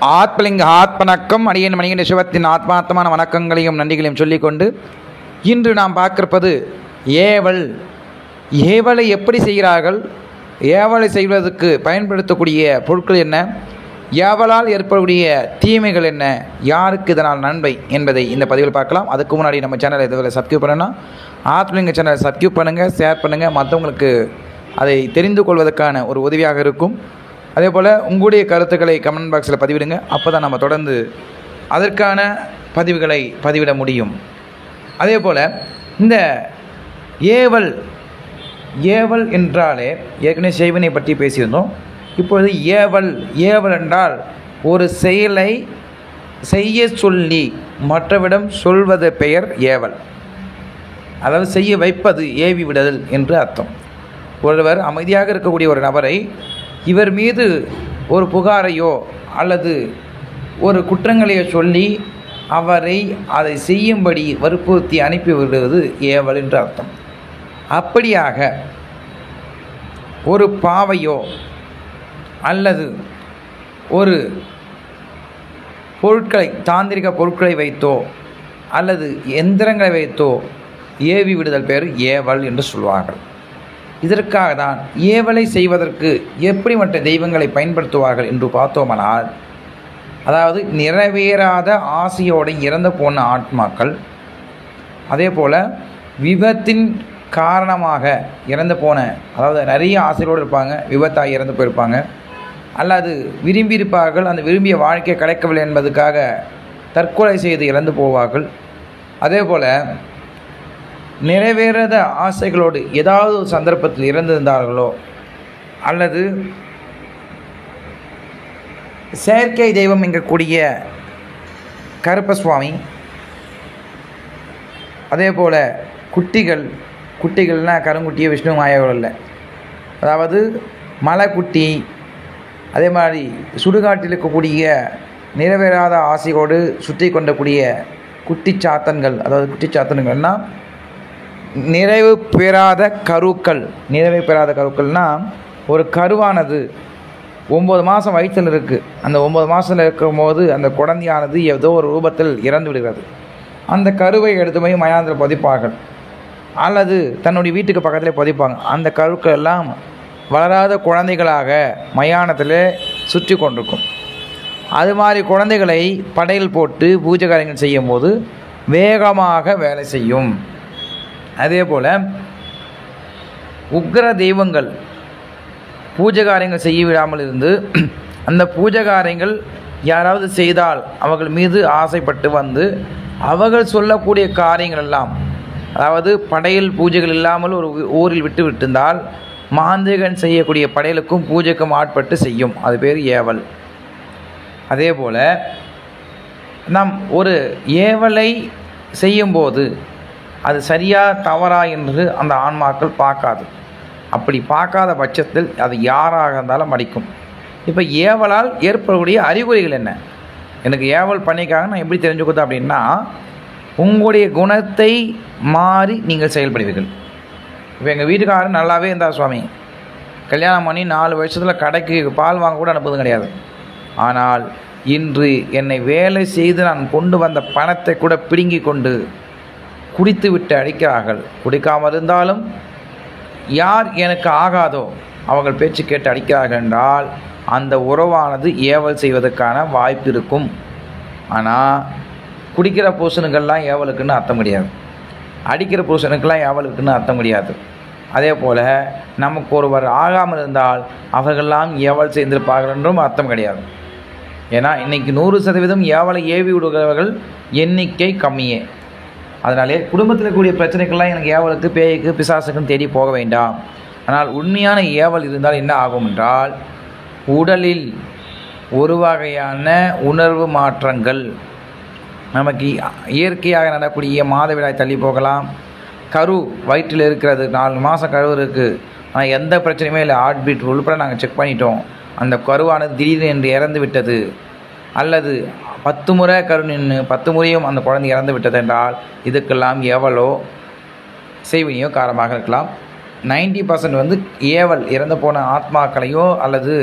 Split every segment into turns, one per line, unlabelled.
ஆத்மலிங்க ஆத்மனக்கம் அடியன் மணிகண்ட சிவத்தின் ஆத்மார்த்தமான வணக்கங்களையும் நன்றிகளையும் சொல்லிக்கொண்டு இன்று நாம் பார்க்கிருப்பது ஏவல். ஏவலை எப்படி செய்கிறார்கள், ஏவலை செய்வதற்கு பயன்படுத்தக்கூடிய பொருட்கள் என்ன, ஏவலால் ஏற்படக்கூடிய தீமைகள் என்ன, யாருக்கு இதனால் நன்மை என்பதை இந்த பதிவில் பார்க்கலாம். அதுக்கு முன்னாடி நம்ம சேனலை இதுவரை சப்ஸ்கிரைப் பண்ணணும்னா ஆத்மலிங்க சேனலை சப்ஸ்கிரைப் பண்ணுங்கள், ஷேர் பண்ணுங்கள், மற்றவங்களுக்கு அதை தெரிந்து கொள்வதற்கான ஒரு உதவியாக இருக்கும். அதே போல் உங்களுடைய கருத்துக்களை கமெண்ட் பாக்ஸில் பதிவிடுங்க. அப்போ தான் நம்ம தொடர்ந்து அதற்கான பதிவுகளை பதிவிட முடியும். அதே போல் இந்த ஏவல் என்றாலே ஏற்கனவே செய்வினை பற்றி பேசியிருந்தோம். இப்பொழுது ஏவல் என்றால் ஒரு செயலை செய்ய சொல்லி மற்றவிடம் சொல்வது பெயர் ஏவல். அதாவது செய்ய வைப்பது, ஏவி விடுதல் என்று அர்த்தம். ஒருவர் அமைதியாக இருக்கக்கூடிய ஒரு நபரை இவர் மீது ஒரு புகாரையோ அல்லது ஒரு குற்றங்களையோ சொல்லி அவரை அதை செய்யும்படி வற்புறுத்தி அனுப்பிவிடுவது ஏவல் என்று அர்த்தம். அப்படியாக ஒரு பாவையோ அல்லது ஒரு பொருட்களை, தாந்திரிக பொருட்களை வைத்தோ அல்லது எந்திரங்களை வைத்தோ ஏவி விடுதல் பேர் ஏவல் என்று சொல்வார்கள். இதற்காக தான் ஏவலை செய்வதற்கு எப்படிப்பட்ட தெய்வங்களை பயன்படுத்துவார்கள் என்று பார்த்தோமானால், அதாவது நிறைவேறாத ஆசையோடு இறந்து போன ஆத்மாக்கள், அதே போல் விபத்தின் காரணமாக இறந்து போன, அதாவது நிறைய ஆசையோடு இருப்பாங்க, விபத்தாக இறந்து போயிருப்பாங்க, அல்லது விரும்பியிருப்பார்கள், அந்த விரும்பிய வாழ்க்கை கிடைக்கவில்லை என்பதற்காக தற்கொலை செய்து இறந்து போவார்கள். அதே போல் நிறைவேறாத ஆசைகளோடு ஏதாவது ஒரு சந்தர்ப்பத்தில் இறந்திருந்தார்களோ அல்லது செயற்கை தெய்வம் என்கக்கூடிய கருப்பசுவாமி, அதே போல் குட்டிகள்னால் கருங்குட்டியை விஷ்ணு மாயவர்கள் இல்லை, அதாவது மலைக்குட்டி, அதே மாதிரி சுடுகாட்டில் இருக்கக்கூடிய நிறைவேறாத ஆசையோடு சுற்றி கொண்டக்கூடிய குட்டிச்சாத்தன்கள், அதாவது குட்டிச்சாத்தன்கள்னால் நிறைவு பெறாத கருக்கள்னால் ஒரு கருவானது 9 மாதம் வயிற்றில் இருக்குது. அந்த 9 மாதத்தில் இருக்கும்போது அந்த குழந்தையானது ஏதோ ஒரு ரூபத்தில் இறந்து விடுகிறது. அந்த கருவை எடுத்து போய் மயானத்தில் பதிப்பார்கள் அல்லது தன்னுடைய வீட்டுக்கு பக்கத்திலே பதிப்பாங்க. அந்த கருக்கள் எல்லாம் வளராத குழந்தைகளாக மயானத்தில் சுற்றி கொண்டிருக்கும். அது மாதிரி குழந்தைகளை படையில் போட்டு பூஜை காரியங்கள் செய்யும் போது வேகமாக வேலை செய்யும். அதே போல் உக்கிர தெய்வங்கள் பூஜை காரியங்கள் செய்ய விடாமல் இருந்து அந்த பூஜை காரியங்கள் யாராவது செய்தால் அவர்கள் மீது ஆசைப்பட்டு வந்து அவர்கள் சொல்லக்கூடிய காரியங்கள் எல்லாம், அதாவது படையல் பூஜைகள் இல்லாமல் ஒரு ஊரில் விட்டிருந்தால் மாந்திரிகன் செய்யக்கூடிய படையலுக்கும் பூஜைக்கும் ஆட்பட்டு செய்யும். அது பேர் ஏவல். அதே போல் நாம் ஒரு ஏவலை செய்யும்போது அது சரியா தவறா என்று அந்த ஆன்மாக்கள் பார்க்காது. அப்படி பார்க்காத பட்சத்தில் அது யாராக இருந்தாலும் அடிக்கும். இப்போ ஏவலால் ஏற்படக்கூடிய அறிகுறிகள் என்ன, எனக்கு ஏவல் பண்ணிக்காக நான் எப்படி தெரிஞ்சுக்கிறேன் அப்படின்னா, உங்களுடைய குணத்தை மாறி நீங்கள் செயல்படுவீர்கள். இப்போ எங்கள் வீட்டுக்காரர் நல்லாவே இருந்தார் சுவாமி, கல்யாணம் பண்ணி 4 வருஷத்தில் கடைக்கு பால் வாங்க கூட அனுப்புவது கிடையாது. ஆனால் இன்று என்னை வேலை செய்து நான் கொண்டு வந்த பணத்தை கூட பிடுங்கி கொண்டு குடித்து விட்டு அடிக்கிறார்கள். குடிக்காமல் இருந்தாலும் யார் எனக்கு ஆகாதோ அவர்கள் பேச்சு கேட்டு அடிக்கிறார்கள் என்றால் அந்த உறவானது ஏவல் செய்வதற்கான வாய்ப்பு இருக்கும். ஆனால் குடிக்கிற புருஷனுக்கெல்லாம் ஏவலுக்குன்னு அர்த்தம் முடியாது, அடிக்கிற புருஷனுக்கெல்லாம் ஏவலுக்குன்னு அர்த்தம் முடியாது. அதே போல் நமக்கு ஒருவர் ஆகாமல் இருந்தால் அவர்களெல்லாம் ஏவல் செய்திருப்பார்கள் என்றும் அர்த்தம் கிடையாது. ஏன்னா இன்றைக்கி 100% ஏவலை ஏவி விடுகிறவர்கள் எண்ணிக்கை கம்மியே. அதனாலே குடும்பத்தில் இருக்கக்கூடிய பிரச்சனைகள்லாம் எனக்கு ஏவலுக்கு, பேய்க்கு, பிசாசுக்குன்னு தேடி போக வேண்டாம். ஆனால் உண்மையான ஏவல் இருந்தால் என்ன ஆகும் என்றால், உடலில் ஒரு வகையான உணர்வு மாற்றங்கள், நமக்கு இயற்கையாக நடக்கூடிய மாதவிடாய் தள்ளி போகலாம், கரு வயிற்றில் இருக்கிறது, 4 மாதம் கரு இருக்குது, ஆனால் எந்த பிரச்சனையுமே இல்லை, ஹார்ட் பீட் உள்பட நாங்கள் செக் பண்ணிட்டோம், அந்த கருவானது திடீர்னு என்று இறந்து விட்டது, அல்லது 10 முறை கரு நின்று 10 முறையும் அந்த குழந்தை இறந்து விட்டது என்றால் இதுக்கெல்லாம் ஏவலோ செய்வினையோ காரணமாக இருக்கலாம். 90% ஏவல் இறந்து போன ஆத்மாக்களையோ அல்லது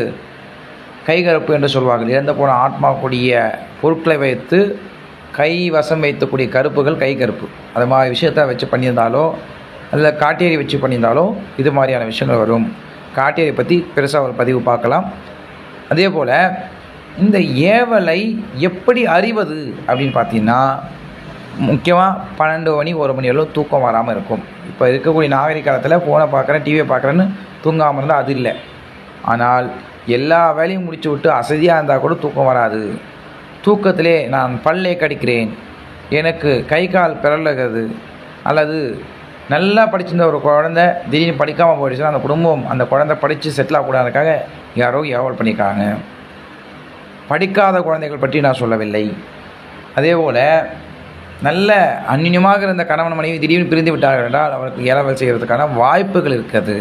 கைகருப்பு என்று சொல்வார்கள். இறந்து போன ஆத்மாக்கூடிய பொருட்களை வைத்து கை வசம் வைக்கக்கூடிய கருப்புகள் கைகருப்பு. அது மாதிரி விஷயத்தை வச்சு பண்ணியிருந்தாலோ அல்ல காட்டேரி வச்சு பண்ணியிருந்தாலோ இது மாதிரியான விஷயங்கள் வரும். காட்டேரி பற்றி பெருசாக ஒரு பதிவு பார்க்கலாம். அதே போல் இந்த ஏவலை எப்படி அறிவது அப்படின்னு பார்த்தீங்கன்னா, முக்கியமாக 12 மணி 1 மணி எல்லாம் தூக்கம் வராமல் இருக்கும். இப்போ இருக்கக்கூடிய நாகரிக காலத்தில் ஃபோனை பார்க்குறேன் டிவியை பார்க்குறேன்னு தூங்காமல் இருந்தால் அது இல்லை. ஆனால் எல்லா வேலையும் முடிச்சு விட்டு அசதியாக இருந்தால் கூட தூக்கம் வராது. தூக்கத்திலே நான் பல்லை கடிக்கிறேன், எனக்கு கை கால் பிறழுகிறது, அல்லது நல்லா படிச்சிருந்த ஒரு குழந்தை திடீர்னு படிக்காமல் போயிடுச்சுன்னா அந்த குடும்பம் அந்த குழந்தை படித்து செட்டில் ஆகக்கூடாதுக்காக யாரோ ஏவல் பண்ணியிருக்காங்க. படிக்காத குழந்தைகள் பற்றி நான் சொல்லவில்லை. அதே போல் நல்ல அந்நியமாக இருந்த கணவன் மனைவி திடீர்னு பிரிந்து விட்டார்கள் என்றால் அவருக்கு ஏவல் செய்கிறதுக்கான வாய்ப்புகள் இருக்குது.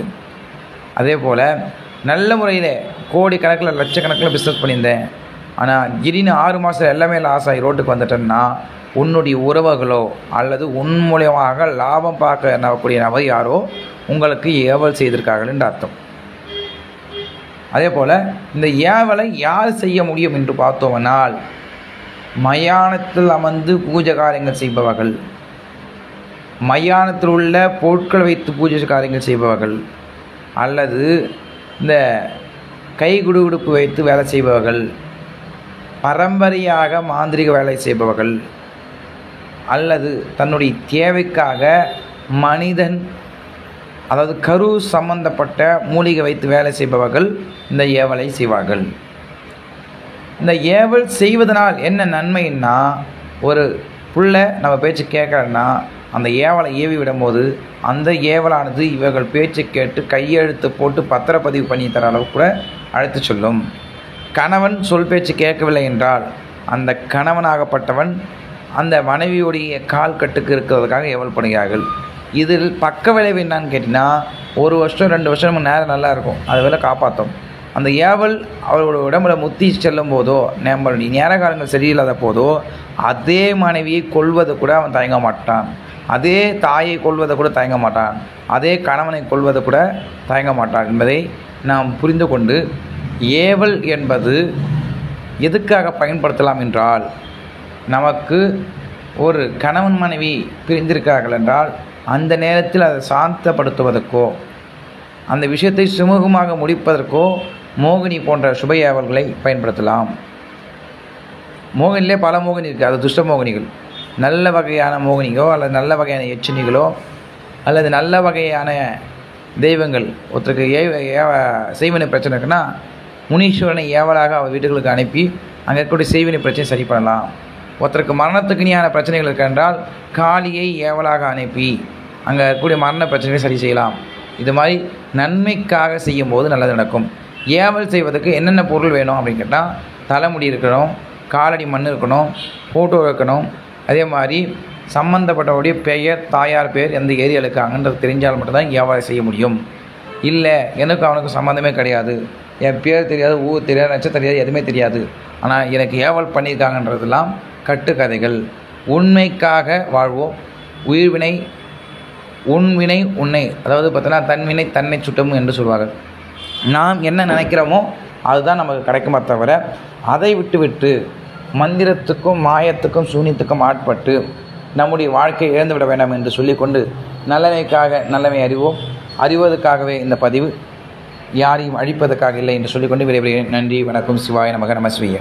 அதே போல் நல்ல முறையில் கோடி கணக்கில் லட்சக்கணக்கில் பிஸ்னஸ் பண்ணியிருந்தேன், ஆனால் திடீர்னு 6 மாதம் எல்லாமே லாஸ் ஆகி ரோட்டுக்கு வந்துட்டேன்னா உன்னுடைய உறவுகளோ அல்லது உன் மூலியமாக லாபம் பார்க்கக்கூடிய நபர் யாரோ உங்களுக்கு ஏவல் செய்திருக்கார்கள் என்று அர்த்தம். அதே போல் இந்த ஏவலை யார் செய்ய முடியும் என்று பார்த்தோம்னால், மயானத்தில் அமர்ந்து பூஜை காரியங்கள் செய்பவர்கள், மயானத்தில் உள்ள பொருட்கள் வைத்து பூஜை காரியங்கள் செய்பவர்கள், அல்லது இந்த கைகுடுகுடுப்பு வைத்து வேலை செய்பவர்கள், பரம்பரையாக மாந்திரிக வேலை செய்பவர்கள், அல்லது தன்னுடைய தேவைக்காக மனிதன் அதாவது கரு சம்பந்தப்பட்ட மூலிகை வைத்து வேலை செய்பவர்கள் இந்த ஏவலை செய்வார்கள். இந்த ஏவல் செய்வதனால் என்ன நன்மைன்னா, ஒரு புள்ள நம்ம பேச்சு கேட்கலன்னா அந்த ஏவலை ஏவி விடும்போது அந்த ஏவலானது இவர்கள் பேச்சு கேட்டு கையெழுத்து போட்டு பத்திரப்பதிவு பண்ணி தர அளவுக்கு கூட அழைத்து சொல்லும். கணவன் சொல் பேச்சு கேட்கவில்லை என்றால் அந்த கணவனாகப்பட்டவன் அந்த மனைவியுடைய கால் கட்டுக்கு இருக்கிறதுக்காக ஏவல் பண்ணுகிறார்கள். இதில் பக்க விளைவு என்னான்னு கேட்டிங்கன்னா, 1 வருஷம் 2 வருஷம் நேரம் நல்லா இருக்கும், அது வேலை காப்பாற்றும். அந்த ஏவல் அவரோட உடம்புல முத்தி செல்லும் போதோ நம்மளுடைய நேர காலங்கள் சரியில்லாத போதோ அதே மனைவியை கொல்வதை கூட அவன் தயங்க மாட்டான், அதே தாயை கொல்வதை கூட தயங்க மாட்டான், அதே கணவனை கொல்வதை கூட தயங்க மாட்டான் என்பதை நாம் புரிந்து கொண்டு, ஏவல் என்பது எதுக்காக பயன்படுத்தலாம் என்றால், நமக்கு ஒரு கணவன் மனைவி பிரிந்திருக்கிறார்கள் என்றால் அந்த நேரத்தில் அதை சாந்தப்படுத்துவதற்கோ அந்த விஷயத்தை சுமூகமாக முடிப்பதற்கோ மோகினி போன்ற சுப ஏவல்களை பயன்படுத்தலாம். மோகினிலே பல மோகினி இருக்குது, அது துஷ்ட மோகினிகள். நல்ல வகையான மோகினிகளோ அல்லது நல்ல வகையான எச்சினிகளோ அல்லது நல்ல வகையான தெய்வங்கள், ஒருத்தருக்கு செய்வினை பிரச்சனை இருக்குன்னா முனீஸ்வரனை ஏவலாக அவர் வீட்டுகளுக்கு அனுப்பி அங்கே இருக்கக்கூடிய செய்வினை பிரச்சனை சரி பண்ணலாம். ஒருத்தருக்கு மரணத்துக்கு இனியான பிரச்சனைகள் இருக்கின்றால் காளியை ஏவலாக அனுப்பி அங்கே இருக்கக்கூடிய மரண பிரச்சனைகளை சரி செய்யலாம். இது மாதிரி நன்மைக்காக செய்யும் போது நல்லது நடக்கும். ஏவல் செய்வதற்கு என்னென்ன பொருள் வேணும் அப்படின்னு கேட்டால், தலைமுடி இருக்கணும், காலடி மண் இருக்கணும், ஃபோட்டோ வைக்கணும், அதே மாதிரி சம்மந்தப்பட்டவருடைய பெயர் தாயார் பெயர் எந்த ஏரியாவில் இருக்காங்கன்றது தெரிஞ்சால் மட்டும்தான் ஏவலை செய்ய முடியும். இல்லை எனக்கு அவனுக்கு சம்மந்தமே கிடையாது, என் பேர் தெரியாது, ஊர் தெரியாது, நட்சத்திரம் தெரியாது, எதுவுமே தெரியாது, ஆனால் எனக்கு ஏவல் பண்ணியிருக்காங்கன்றதெல்லாம் கட்டுக்கதைகள். உண்மைக்காக வாழ்வோம். உயிர்வினை உன்வினை உன்னை, அதாவது பார்த்தோன்னா தன்வினை தன்னை சுட்டும் என்று சொல்வார்கள். நாம் என்ன நினைக்கிறோமோ அதுதான் நமக்கு கிடைக்குமா தவிர அதை விட்டு மந்திரத்துக்கும் மாயத்துக்கும் சூனியத்துக்கும் ஆட்பட்டு நம்முடைய வாழ்க்கையை இழந்துவிட வேண்டாம் என்று சொல்லிக்கொண்டு நல்லவைக்காக நல்லவை அறிவோம். அறிவதற்காகவே இந்த பதிவு, யாரையும் அழிப்பதற்காக இல்லை என்று சொல்லிக்கொண்டு விரைவில் நன்றி, வணக்கம். சிவாய நமக. நம ஸ்ரீய.